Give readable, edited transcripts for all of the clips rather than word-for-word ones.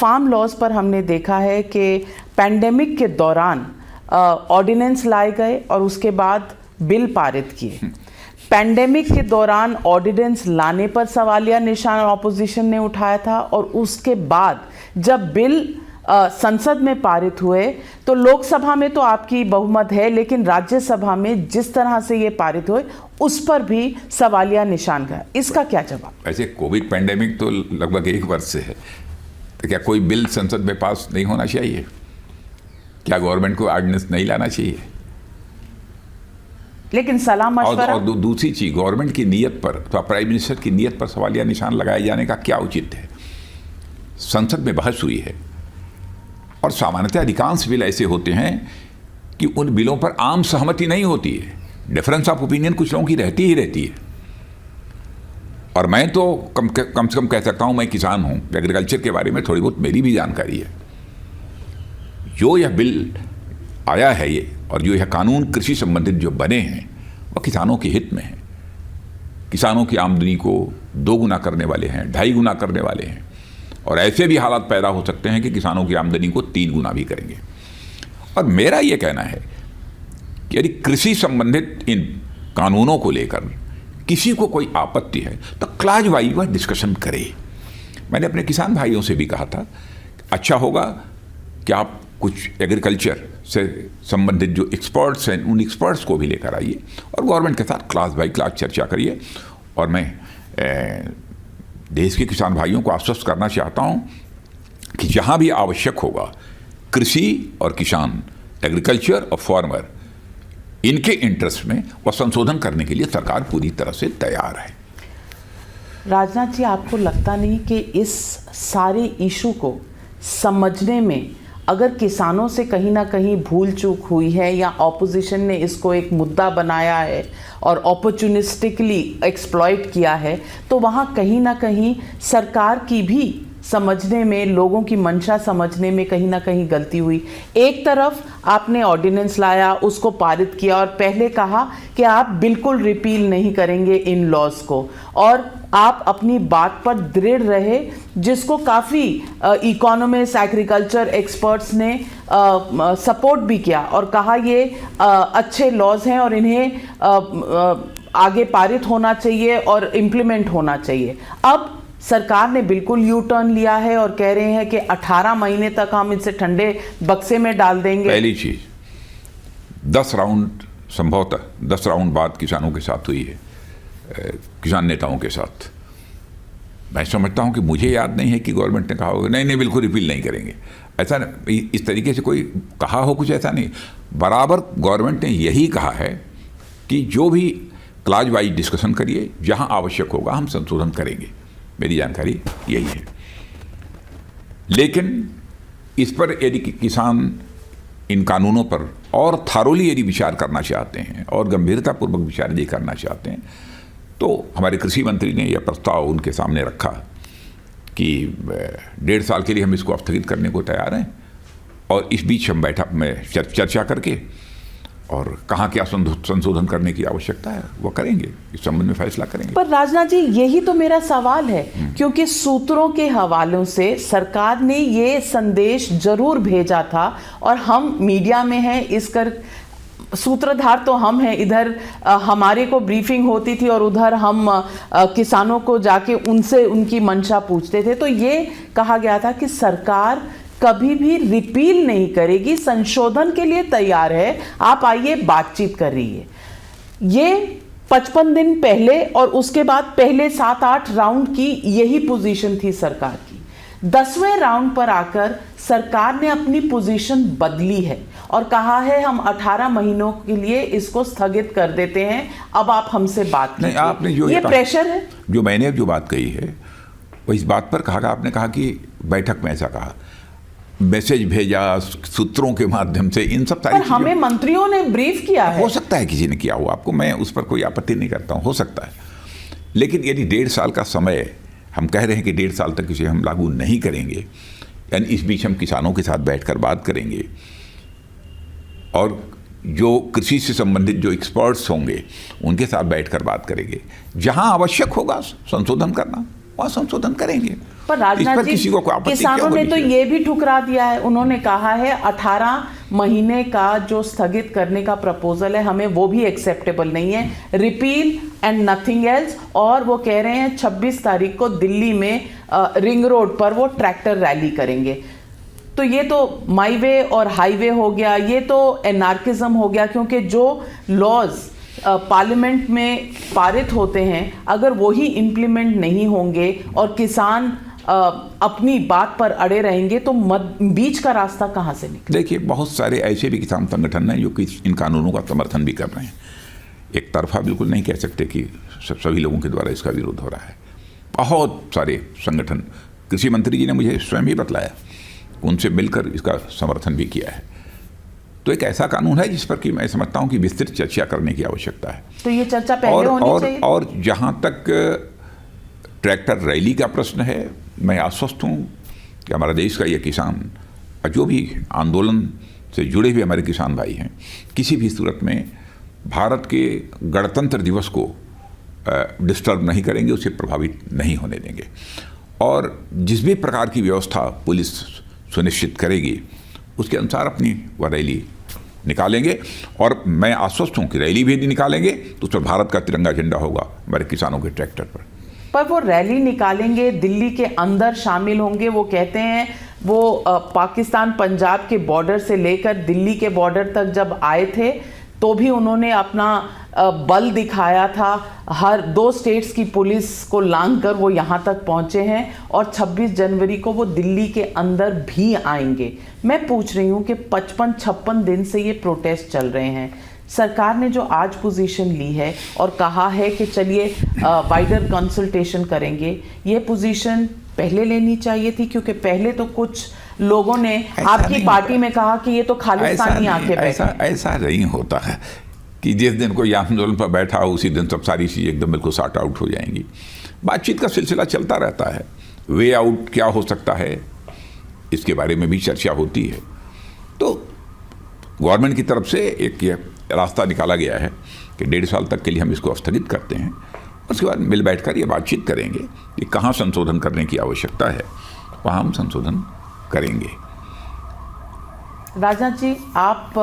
Farm laws पर हमने देखा है कि पैंडेमिक के दौरान ऑर्डिनेंस लाए गए और उसके बाद बिल पारित किए। पैंडेमिक के दौरान ऑर्डिनेंस लाने पर सवालिया निशान ऑपोजिशन ने उठाया था और उसके बाद जब बिल संसद में पारित हुए तो लोकसभा में तो आपकी बहुमत है, लेकिन राज्यसभा में जिस तरह से ये पारित हुए उस पर भी सवालिया निशान गया। इसका क्या जवाब? ऐसे कोविड पैंडेमिक तो लगभग 1 वर्ष से है, तो क्या कोई बिल संसद में पास नहीं होना चाहिए? क्या गवर्नमेंट को ऑर्डिनेंस नहीं लाना चाहिए? लेकिन सलाह मशवरा और दूसरी चीज, गवर्नमेंट की नीयत पर, तो प्राइम मिनिस्टर की नीयत पर सवालिया निशान लगाए जाने का क्या औचित्य है? संसद में बहस हुई है और सामान्यतः अधिकांश बिल ऐसे होते हैं कि उन बिलों पर आम सहमति नहीं होती है, डिफरेंस ऑफ ओपिनियन कुछ लोगों की रहती ही रहती है। और मैं तो कम से कम कह सकता हूं, मैं किसान हूं, एग्रीकल्चर के बारे में थोड़ी बहुत मेरी भी जानकारी है। जो यह बिल आया है ये और जो यह कानून कृषि संबंधित जो बने हैं वह किसानों के हित में है। किसानों की आमदनी को 2 गुना करने वाले हैं, 2.5 गुना करने वाले हैं, और ऐसे भी हालात पैदा हो सकते हैं कि किसानों की आमदनी को 3 गुना भी करेंगे। और मेरा ये कहना है कि यदि कृषि संबंधित इन कानूनों को लेकर किसी को कोई आपत्ति है तो क्लॉज वाइज वह डिस्कशन करे। मैंने अपने किसान भाइयों से भी कहा था, अच्छा होगा कि आप कुछ एग्रीकल्चर से संबंधित जो एक्सपर्ट्स हैं उन एक्सपर्ट्स को भी लेकर आइए और गवर्नमेंट के साथ क्लास बाई क्लास चर्चा करिए। और मैं देश के किसान भाइयों को आश्वस्त करना चाहता हूं कि जहां भी आवश्यक होगा, कृषि और किसान, एग्रीकल्चर और फार्मर, इनके इंटरेस्ट में वह संशोधन करने के लिए सरकार पूरी तरह से तैयार है। राजनाथ जी, आपको लगता नहीं कि इस सारे इशू को समझने में अगर किसानों से कहीं ना कहीं भूल चूक हुई है या ऑपोजिशन ने इसको एक मुद्दा बनाया है और अपॉर्चुनिस्टिकली एक्सप्लॉइट किया है, तो वहाँ कहीं ना कहीं सरकार की भी समझने में, लोगों की मंशा समझने में कहीं ना कहीं गलती हुई? एक तरफ आपने ऑर्डिनेंस लाया, उसको पारित किया और पहले कहा कि आप बिल्कुल रिपील नहीं करेंगे इन लॉज को, और आप अपनी बात पर दृढ़ रहे, जिसको काफ़ी इकोनॉमिस्ट, एग्रीकल्चर एक्सपर्ट्स ने सपोर्ट भी किया और कहा ये अच्छे लॉज हैं और इन्हें आगे पारित होना चाहिए और इम्प्लीमेंट होना चाहिए। अब सरकार ने बिल्कुल यू टर्न लिया है और कह रहे हैं कि 18 महीने तक हम इसे ठंडे बक्से में डाल देंगे। पहली चीज, 10 राउंड, संभवतः 10 राउंड बाद किसानों के साथ हुई है, किसान नेताओं के साथ। मैं समझता हूं कि मुझे याद नहीं है कि गवर्नमेंट ने कहा होगा नहीं बिल्कुल रिपील नहीं करेंगे, ऐसा इस तरीके से कोई कहा हो, कुछ ऐसा नहीं। बराबर गवर्नमेंट ने यही कहा है कि जो भी क्लॉज वाइज डिस्कशन करिए, जहां आवश्यक होगा हम संशोधन करेंगे। मेरी जानकारी यही है। लेकिन इस पर यदि किसान इन कानूनों पर और थारोली यदि विचार करना चाहते हैं और गंभीरतापूर्वक विचार यदि करना चाहते हैं, तो हमारे कृषि मंत्री ने यह प्रस्ताव उनके सामने रखा कि 1.5 साल के लिए हम इसको स्थगित करने को तैयार हैं, और इस बीच हम बैठक में चर्चा करके और कहाँ क्या संशोधन करने की आवश्यकता है वो करेंगे, इस संबंध में फैसला करेंगे। पर राजनाथ जी, यही तो मेरा सवाल है, क्योंकि सूत्रों के हवालों से सरकार ने ये संदेश जरूर भेजा था और हम मीडिया में हैं, इसकर सूत्रधार तो हम हैं। इधर हमारे को ब्रीफिंग होती थी और उधर हम किसानों को जाके उनसे उनकी मंशा पूछते थे। तो ये कहा गया था कि सरकार कभी भी रिपील नहीं करेगी, संशोधन के लिए तैयार है, आप आइए बातचीत कर रही है। ये 55 दिन पहले और उसके बाद पहले 7-8 राउंड की यही पोजीशन थी सरकार की। 10वें राउंड पर आकर सरकार ने अपनी पोजीशन बदली है और कहा है हम 18 महीनों के लिए इसको स्थगित कर देते हैं, अब आप हमसे बात कीजिए। आपने जो ये प्रेशर है, जो मैंने जो बात कही है वो इस बात पर कहा, आपने कहा कि बैठक में ऐसा कहा, मैसेज भेजा सूत्रों के माध्यम से, इन सब सारी चीजों, हमें मंत्रियों ने ब्रीफ किया है। हो सकता है किसी ने किया हो, आपको मैं उस पर कोई आपत्ति नहीं करता हूं, हो सकता है। लेकिन यदि 1.5 साल का समय हम कह रहे हैं कि 1.5 साल तक इसे हम लागू नहीं करेंगे, यानी इस बीच हम किसानों के साथ बैठकर बात करेंगे और जो कृषि से संबंधित जो एक्सपर्ट्स होंगे उनके साथ बैठकर बात करेंगे, जहां आवश्यक होगा संशोधन करना वहां संशोधन करेंगे। पर राजनाथ जी, किसी को कोई आपत्ति किसानों क्यों ने होनी तो चाहिए? ये भी ठुकरा दिया है, उन्होंने कहा है 18 महीने का जो स्थगित करने का प्रपोजल है हमें वो भी एक्सेप्टेबल नहीं है, रिपील एंड नथिंग एल्स। और वो कह रहे हैं 26 तारीख को दिल्ली में रिंग रोड पर वो ट्रैक्टर रैली करेंगे। तो ये तो माई वे और हाईवे हो गया, ये तो एनार्किज्म हो गया, क्योंकि जो लॉज पार्लियामेंट में पारित होते हैं अगर वही इम्प्लीमेंट नहीं होंगे और किसान अपनी बात पर अड़े रहेंगे तो बीच का रास्ता कहाँ से निकले? देखिए, बहुत सारे ऐसे भी किसान संगठन हैं जो कि इन कानूनों का समर्थन भी कर रहे हैं। एक तरफा बिल्कुल नहीं कह सकते कि सभी लोगों के द्वारा इसका विरोध हो रहा है। बहुत सारे संगठन, कृषि मंत्री जी ने मुझे स्वयं ही बतलाया, उनसे मिलकर इसका समर्थन भी किया है। तो एक ऐसा कानून है जिस पर कि मैं समझता हूं कि विस्तृत चर्चा करने की आवश्यकता है। तो ये चर्चा पहले होनी चाहिए। और जहां तक ट्रैक्टर रैली का प्रश्न है, मैं आश्वस्त हूं कि हमारा देश का ये किसान और जो भी आंदोलन से जुड़े हुए हमारे किसान भाई हैं, किसी भी सूरत में भारत के गणतंत्र दिवस को डिस्टर्ब नहीं करेंगे, उसे प्रभावित नहीं होने देंगे। और जिस भी प्रकार की व्यवस्था पुलिस सुनिश्चित करेगी उसके अनुसार अपनी वह रैली निकालेंगे। और मैं आश्वस्त हूँ कि रैली भी यदि निकालेंगे तो उस पर भारत का तिरंगा झंडा होगा हमारे किसानों के ट्रैक्टर पर वो रैली निकालेंगे, दिल्ली के अंदर शामिल होंगे। वो कहते हैं वो पाकिस्तान पंजाब के बॉर्डर से लेकर दिल्ली के बॉर्डर तक जब आए थे तो भी उन्होंने अपना बल दिखाया था। हर 2 स्टेट्स की पुलिस को लांघ कर वो यहाँ तक पहुँचे हैं और 26 जनवरी को वो दिल्ली के अंदर भी आएंगे। मैं पूछ रही हूँ कि 55-56 दिन से ये प्रोटेस्ट चल रहे हैं, सरकार ने जो आज पोजीशन ली है और कहा है कि चलिए वाइडर कंसल्टेशन करेंगे, ये पोजीशन पहले लेनी चाहिए थी, क्योंकि पहले तो कुछ लोगों ने आपकी पार्टी में कहा कि ये तो खालिस्तानी आके बैठे। ऐसा नहीं होता है कि जिस दिन कोई आंदोलन पर बैठा हो उसी दिन सब सारी चीज़ें एकदम बिल्कुल सॉर्ट आउट हो जाएंगी। बातचीत का सिलसिला चलता रहता है। वे आउट क्या हो सकता है इसके बारे में भी चर्चा होती है। तो गवर्नमेंट की तरफ से एक रास्ता निकाला गया है कि 1.5 साल तक के लिए हम इसको स्थगित करते हैं, उसके बाद मिल बैठकर ये बातचीत करेंगे कि कहाँ संशोधन करने की आवश्यकता है, वहाँ हम संशोधन करेंगे। राजनाथ जी, आप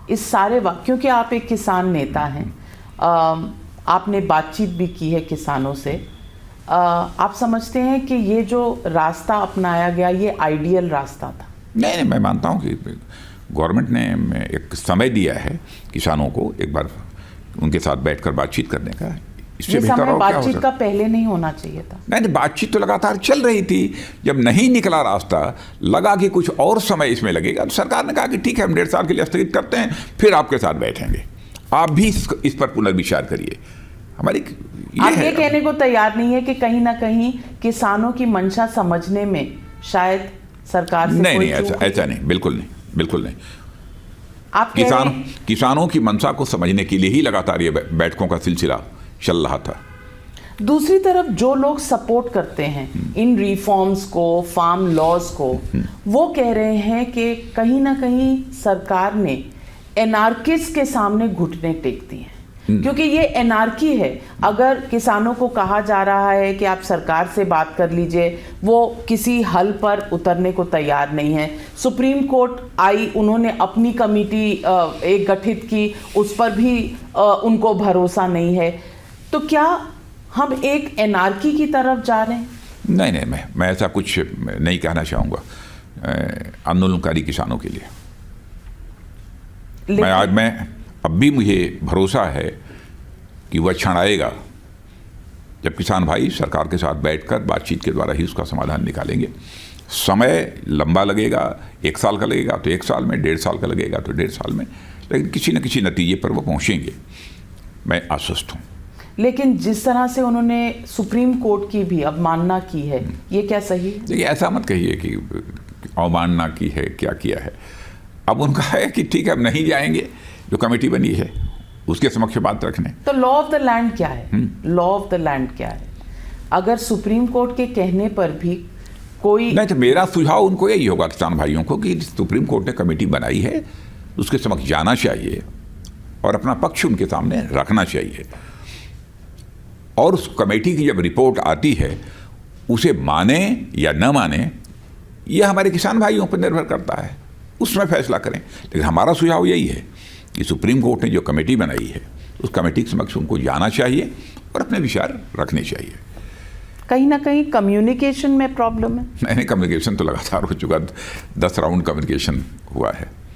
इस सारे क्योंकि आप एक किसान नेता हैं, आपने बातचीत भी की है किसानों से, आप समझते हैं कि ये जो रास्ता अपनाया गया ये आइडियल रास्ता था? नहीं, मैं मानता हूँ कि गवर्नमेंट ने एक समय दिया है किसानों को एक बार उनके साथ बैठकर बातचीत करने का। ये समय बातचीत का पहले नहीं होना चाहिए था? नहीं, बातचीत तो लगातार चल रही थी। जब नहीं निकला रास्ता, लगा कि कुछ और समय इसमें लगेगा, तो सरकार ने कहा कि ठीक है, हम 1.5 साल के लिए स्थगित करते हैं, फिर आपके साथ बैठेंगे, आप भी इस पर पुनर्विचार करिए। हमारी आप ये कहने को तैयार नहीं है कि कहीं ना कहीं किसानों की मंशा समझने में शायद सरकार से नहीं, ऐसा नहीं, बिल्कुल नहीं। आप किसानों की मंशा को समझने के लिए ही लगातार ये बैठकों का सिलसिला चल रहा था। दूसरी तरफ जो लोग सपोर्ट करते हैं इन रिफॉर्म्स को, फार्म लॉज को, वो कह रहे हैं कि कहीं ना कहीं सरकार ने एनार्किस्ट के सामने घुटने टेक दिए हैं, क्योंकि ये एनार्की है। अगर किसानों को कहा जा रहा है कि आप सरकार से बात कर लीजिए, वो किसी हल पर उतरने को तैयार नहीं है। सुप्रीम कोर्ट आई, उन्होंने अपनी कमेटी एक गठित की, उस पर भी उनको भरोसा नहीं है। तो क्या हम एक एनार्की की तरफ जा रहे हैं? नहीं, मैं ऐसा कुछ नहीं कहना चाहूँगा आंदोलनकारी किसानों के लिए। अब भी मुझे भरोसा है कि वह क्षण आएगा जब किसान भाई सरकार के साथ बैठकर बातचीत के द्वारा ही उसका समाधान निकालेंगे। समय लंबा लगेगा, 1 साल का लगेगा तो 1 साल में, 1.5 साल का लगेगा तो 1.5 साल में, लेकिन किसी न किसी नतीजे पर वो पहुँचेंगे, मैं आश्वस्त हूँ। लेकिन जिस तरह से उन्होंने सुप्रीम कोर्ट की भी अवमानना की है, ये क्या सही है? देखिए, ऐसा मत कहिए कि अवमानना की है, क्या किया है। अब उनका है कि ठीक है, अब नहीं जाएंगे, जो कमेटी बनी है उसके समक्ष बात रखने। तो लॉ ऑफ द लैंड क्या है? लॉ ऑफ द लैंड क्या है? अगर सुप्रीम कोर्ट के कहने पर भी कोई नहीं, तो मेरा सुझाव उनको यही होगा, किसान भाइयों को, कि सुप्रीम कोर्ट ने कमेटी बनाई है, उसके समक्ष जाना चाहिए और अपना पक्ष उनके सामने रखना चाहिए। और उस कमेटी की जब रिपोर्ट आती है उसे माने या न माने यह हमारे किसान भाइयों पर निर्भर करता है, उसमें फैसला करें। लेकिन हमारा सुझाव यही है कि सुप्रीम कोर्ट ने जो कमेटी बनाई है उस कमेटी के समक्ष उनको जाना चाहिए और अपने विचार रखने चाहिए। कहीं ना कहीं कम्युनिकेशन में प्रॉब्लम है। नहीं, कम्युनिकेशन तो लगातार हो चुका, 10 राउंड कम्युनिकेशन हुआ है।